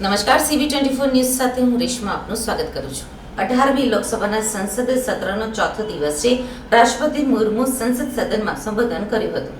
નમસ્કાર સીવી 24 ન્યૂઝ સાથે હું રેશમા આપનું સ્વાગત કરું છું। 18મી લોકસભાના સંસદ સત્રનો ચોથો દિવસ છે। રાષ્ટ્રપતિ મુર્મુ સંસદ સદનમાં સંબોધન કર્યું હતું।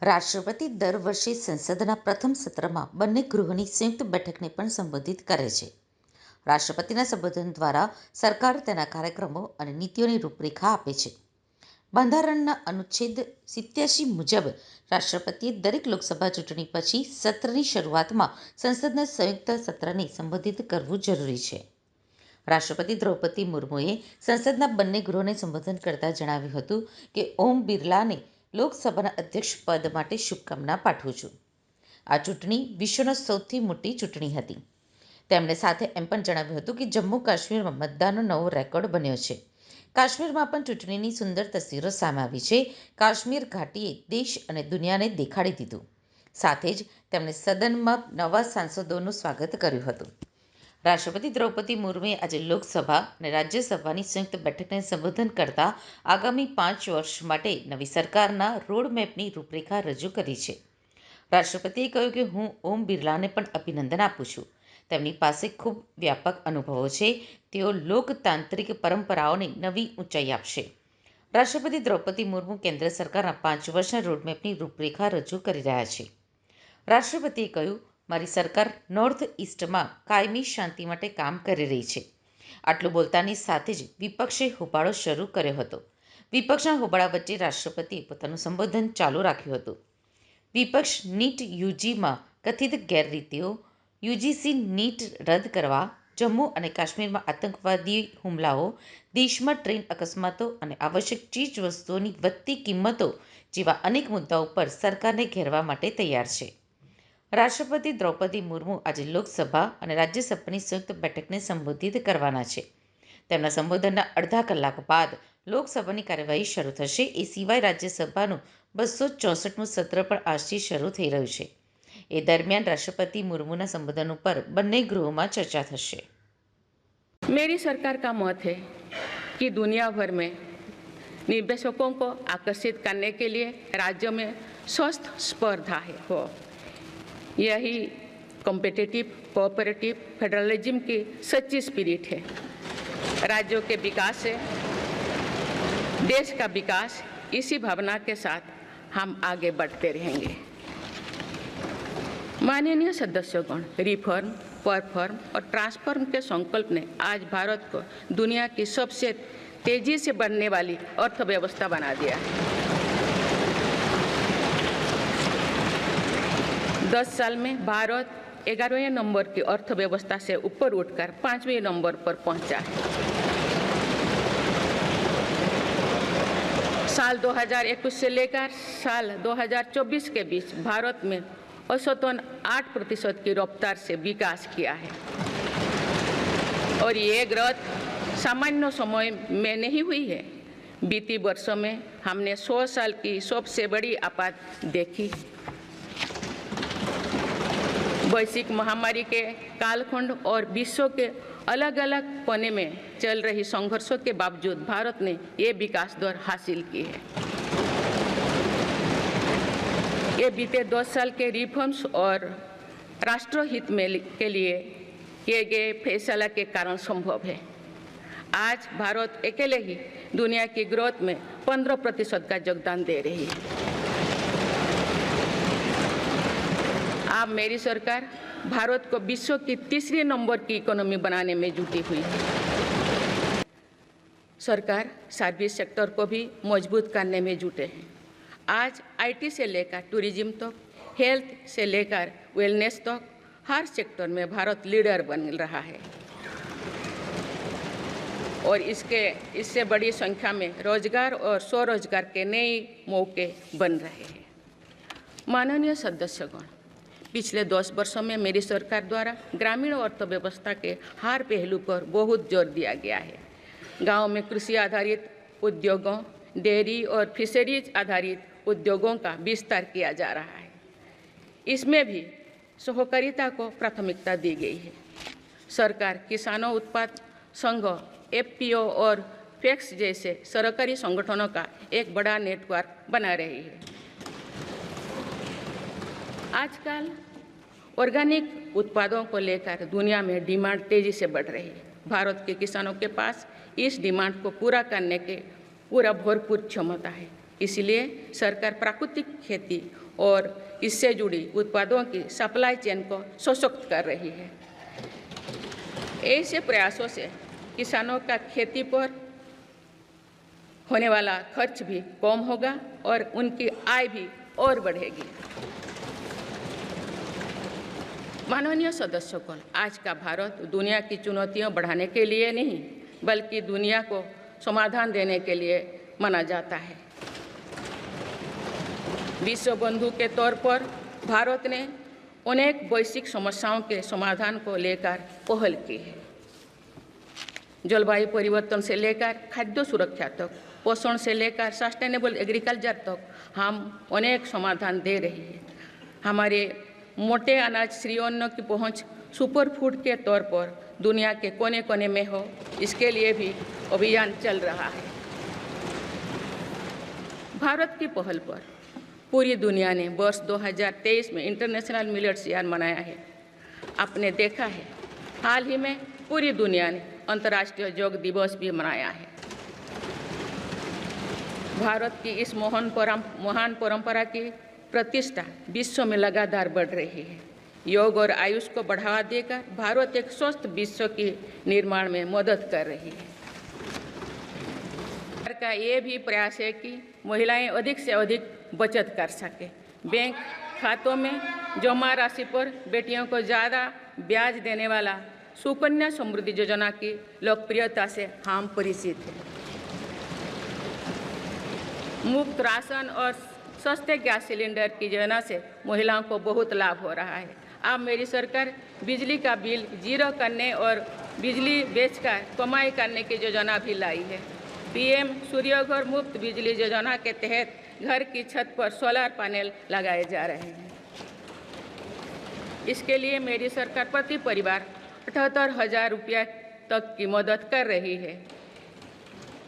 રાષ્ટ્રપતિ દર વર્ષે સંસદના પ્રથમ સત્રમાં બંને ગૃહોની સંયુક્ત બેઠકને પણ સંબોધિત કરે છે। રાષ્ટ્રપતિના સંબોધન દ્વારા સરકાર તેના કાર્યક્રમો અને નીતિઓની રૂપરેખા આપે છે। બંધારણના અનુચ્છેદ 87 મુજબ રાષ્ટ્રપતિએ દરેક લોકસભા ચૂંટણી પછી સત્રની શરૂઆતમાં સંસદના સંયુક્ત સત્રને સંબોધિત કરવું જરૂરી છે। રાષ્ટ્રપતિ દ્રૌપદી મુર્મુએ સંસદના બંને ગૃહોને સંબોધન કરતા જણાવ્યું હતું કે ઓમ બિરલાને લોકસભાના અધ્યક્ષ પદ માટે શુભકામના પાઠવું છું। આ ચૂંટણી વિશ્વની સૌથી મોટી ચૂંટણી હતી। તેમણે સાથે એમ પણ જણાવ્યું હતું કે જમ્મુ કાશ્મીરમાં મતદાનનો નવો રેકોર્ડ બન્યો છે। કાશ્મીરમાં પણ ચૂંટણીની સુંદર તસવીરો સામે આવી છે। કાશ્મીર ઘાટીએ દેશ અને દુનિયાને દેખાડી દીધું। સાથે જ તેમણે સદનમાં નવા સાંસદોનું સ્વાગત કર્યું હતું। રાષ્ટ્રપતિ દ્રૌપદી મુર્મુએ આજે લોકસભા અને રાજ્યસભાની સંયુક્ત બેઠકને સંબોધન કરતા આગામી 5 વર્ષ માટે નવી સરકારના રોડમેપની રૂપરેખા રજૂ કરી છે। રાષ્ટ્રપતિએ કહ્યું કે હું ઓમ બિરલાને પણ અભિનંદન આપું છું। તેમની પાસે ખૂબ વ્યાપક અનુભવો છે। તેઓ લોકતાંત્રિક પરંપરાઓને નવી ઊંચાઈ આપશે। રાષ્ટ્રપતિ દ્રૌપદી મુર્મુ કેન્દ્ર સરકારના 5 વર્ષના રોડમેપની રૂપરેખા રજૂ કરી રહ્યા છે। રાષ્ટ્રપતિએ કહ્યું, મારી સરકાર નોર્થ ઇસ્ટમાં કાયમી શાંતિ માટે કામ કરી રહી છે। આટલું બોલતાની સાથે જ વિપક્ષે હોબાળો શરૂ કર્યો હતો। વિપક્ષના હોબાળા વચ્ચે રાષ્ટ્રપતિએ પોતાનું સંબોધન ચાલુ રાખ્યું હતું। વિપક્ષ નીટ યુજીમાં કથિત ગેરરીતિઓ, યુજીસી નીટ રદ કરવા, જમ્મુ અને કાશ્મીરમાં આતંકવાદી હુમલાઓ, દેશમાં ટ્રેન અકસ્માતો અને આવશ્યક ચીજવસ્તુઓની વધતી કિંમતો જેવા અનેક મુદ્દાઓ પર સરકારને ઘેરવા માટે તૈયાર છે। રાષ્ટ્રપતિ દ્રૌપદી મુર્મુ આજે લોકસભા અને રાજ્યસભાની સંયુક્ત બેઠકને સંબોધિત કરવાના છે। તેમના સંબોધનના અડધા કલાક બાદ લોકસભાની કાર્યવાહી શરૂ થશે। એ સિવાય રાજ્યસભાનું 264મું સત્ર પણ આજથી શરૂ થઈ રહ્યું છે। એ દરમિયાન રાષ્ટ્રપતિ મુર્મુના સંબોધન ઉપર બંને ગૃહોમાં ચર્ચા થશે। मेरी सरकार का मत है कि दुनिया भर में निवेशकों को आकर्षित करने के लिए राज्यों में स्वस्थ स्पर्धा हो। यही कॉम्पिटिटिव कोऑपरेटिव फेडरलिज्म की सच्ची स्पिरिट है। राज्यों के विकास से देश का विकास, इसी भावना के साथ हम आगे बढ़ते रहेंगे। माननीय सदस्यगण, रिफॉर्म, परफॉर्म और ट्रांसफॉर्म के संकल्प ने आज भारत को दुनिया की सबसे तेजी से बढ़ने वाली अर्थव्यवस्था बना दिया है। 10 साल में भारत 11वें नंबर की अर्थव्यवस्था से ऊपर उठकर 5वें नंबर पर पहुंचा है। साल 2021 से लेकर साल 2024 के बीच भारत में औसतन 8% की रफ्तार से विकास किया है। और ये ग्रोथ सामान्य समय में नहीं हुई है। बीती वर्षों में हमने 100 साल की सबसे बड़ी आपात देखी। वैश्विक महामारी के कालखंड और विश्व के अलग अलग कोने में चल रही संघर्षों के बावजूद भारत ने ये विकास दर हासिल की है। ये बीते 10 साल के रिफॉर्म्स और राष्ट्रहित में के लिए किए गए फैसला के कारण संभव है। आज भारत अकेले ही दुनिया की ग्रोथ में 15% का योगदान दे रही है। अब मेरी सरकार भारत को विश्व की तीसरे नंबर की इकोनॉमी बनाने में जुटी हुई है। सरकार सर्विस सेक्टर को भी मजबूत करने में जुटे हैं। आज आईटी से लेकर टूरिज्म तक, हेल्थ से लेकर वेलनेस तक हर सेक्टर में भारत लीडर बन रहा है। और इससे बड़ी संख्या में रोजगार और स्वरोजगार के नए मौके बन रहे हैं। माननीय सदस्यगण, पिछले 10 वर्षों में मेरी सरकार द्वारा ग्रामीण अर्थव्यवस्था के हर पहलू पर बहुत जोर दिया गया है। गांव में कृषि आधारित उद्योगों, डेयरी और फिशरीज आधारित उद्योगों का विस्तार किया जा रहा है। इसमें भी सहकारिता को प्राथमिकता दी गई है। सरकार किसानों उत्पाद संघ, एफपीओ और फैक्स जैसे सरकारी संगठनों का एक बड़ा नेटवर्क बना रही है। आजकल ऑर्गेनिक उत्पादों को लेकर दुनिया में डिमांड तेजी से बढ़ रही है। भारत के किसानों के पास इस डिमांड को पूरा करने के पूरा भरपूर क्षमता है। इसलिए सरकार प्राकृतिक खेती और इससे जुड़ी उत्पादों की सप्लाई चेन को सशक्त कर रही है। ऐसे प्रयासों से किसानों का खेती पर होने वाला खर्च भी कम होगा और उनकी आय भी और बढ़ेगी। माननीय सदस्यगण, आज का भारत दुनिया की चुनौतियां बढ़ाने के लिए नहीं बल्कि दुनिया को समाधान देने के लिए माना जाता है। विश्व बंधु के तौर पर भारत ने अनेक वैश्विक समस्याओं के समाधान को लेकर पहल की है। जलवायु परिवर्तन से लेकर खाद्य सुरक्षा तक, पोषण से लेकर सस्टेनेबल एग्रीकल्चर तक हम अनेक समाधान दे रही है। हमारे मोटे अनाज श्री अन्न की पहुंच सुपर फूड के तौर पर दुनिया के कोने कोने में हो, इसके लिए भी अभियान चल रहा है। भारत की पहल पर पूरी दुनिया ने वर्ष 2023 में इंटरनेशनल मिलेट्स ईयर मनाया है। आपने देखा है हाल ही में पूरी दुनिया ने अंतर्राष्ट्रीय योग दिवस भी मनाया है। भारत की इस महान परंपरा की प्रतिष्ठा विश्व में लगातार बढ़ रही है। योग और आयुष को बढ़ावा देकर भारत एक स्वस्थ विश्व के निर्माण में मदद कर रही है। सरकार का ये भी प्रयास है कि महिलाएं अधिक से अधिक बचत कर सके। बैंक खातों में जमा राशि पर बेटियों को ज़्यादा ब्याज देने वाला सुकन्या समृद्धि योजना की लोकप्रियता से हम परिचित हैं। मुफ्त राशन और सस्ते गैस सिलेंडर की योजना से महिलाओं को बहुत लाभ हो रहा है। अब मेरी सरकार बिजली का बिल जीरो करने और बिजली बेचकर कमाई करने की योजना भी लाई है। पीएम सूर्यघर मुफ्त बिजली योजना के तहत घर की छत पर सोलर पैनल लगाए जा रहे हैं। इसके लिए मेरी सरकार प्रति परिवार 78,000 रुपया तक की मदद कर रही है।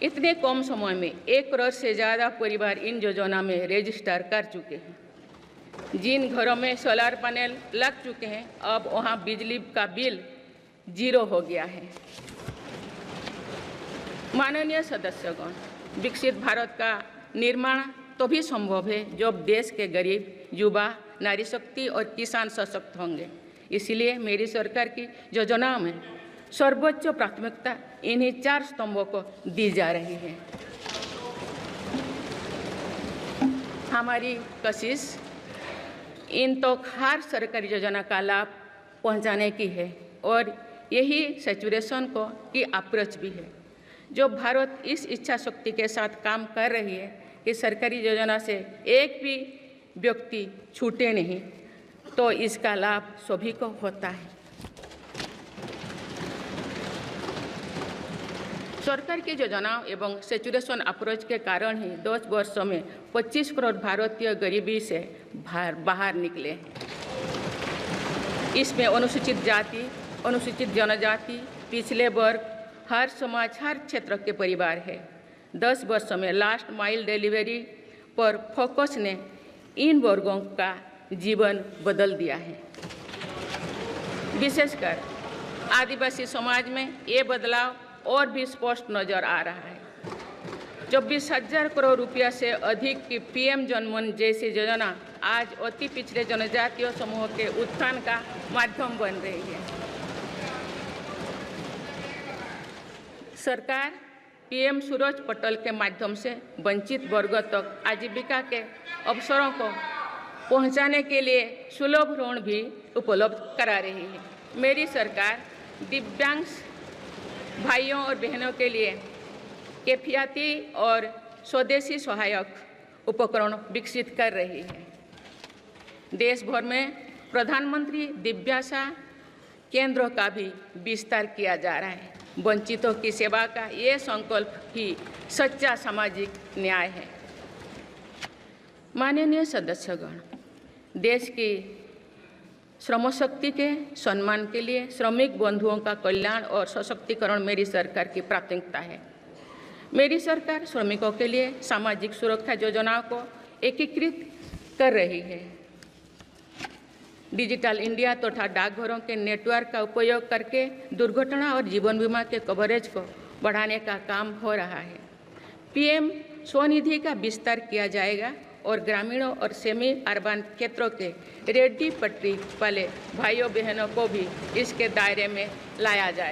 इतने कम समय में 1 करोड़ से ज़्यादा परिवार इन योजना में रजिस्टर कर चुके हैं। जिन घरों में सोलर पैनल लग चुके हैं, अब वहां बिजली का बिल जीरो हो गया है। माननीय सदस्यगण, विकसित भारत का निर्माण तभी संभव है जब देश के गरीब, युवा, नारी शक्ति और किसान सशक्त होंगे। इसलिए मेरी सरकार की योजनाओं में सर्वोच्च प्राथमिकता इन्हीं 4 स्तंभों को दी जा रही है। हमारी कोशिश इन तो हर सरकारी योजना का लाभ पहुंचाने की है और यही सैचुरेशन को की अप्रोच भी है। जो भारत इस इच्छा शक्ति के साथ काम कर रही है कि सरकारी योजना से एक भी व्यक्ति छूटे नहीं, तो इसका लाभ सभी को होता है। सरकार की योजनाओं एवं सैचुरेशन अप्रोच के कारण ही 10 वर्षों में 25 करोड़ भारतीय गरीबी से बाहर निकले हैं। इसमें अनुसूचित जाति, अनुसूचित जनजाति, पिछले वर्ग, हर समाज, हर क्षेत्र के परिवार है। 10 वर्षों में लास्ट माइल डिलीवरी पर फोकस ने इन वर्गों का जीवन बदल दिया है। विशेषकर आदिवासी समाज में ये बदलाव और भी स्पष्ट नजर आ रहा है। 24,000 करोड़ रुपया से अधिक की पीएम जनमन जैसी योजना आज अति पिछड़े जनजातीय समूह के उत्थान का माध्यम बन रही है। सरकार पीएम सूरज पटल के माध्यम से वंचित वर्गों तक आजीविका के अवसरों को पहुंचाने के लिए सुलभ ऋण भी उपलब्ध करा रही है। मेरी सरकार दिव्यांग भाइयों और बहनों के लिए किफायती और स्वदेशी सहायक उपकरण विकसित कर रही है। देश भर में प्रधानमंत्री दिव्याशा केंद्रों का भी विस्तार किया जा रहा है। वंचितों की सेवा का ये संकल्प ही सच्चा सामाजिक न्याय है। माननीय सदस्यगण, देश की श्रम शक्ति के सम्मान के लिए श्रमिक बंधुओं का कल्याण और सशक्तिकरण मेरी सरकार की प्राथमिकता है। मेरी सरकार श्रमिकों के लिए सामाजिक सुरक्षा योजनाओं को एकीकृत कर रही है। डिजिटल इंडिया तथा डाकघरों के नेटवर्क का उपयोग करके दुर्घटना और जीवन बीमा के कवरेज को बढ़ाने का काम हो रहा है। पीएम स्वनिधि का विस्तार किया जाएगा और ग्रामीणों और सेमी अर्बन क्षेत्रों के रेहड़ी पटरी वाले भाइयों बहनों को भी इसके दायरे में लाया जाएगा।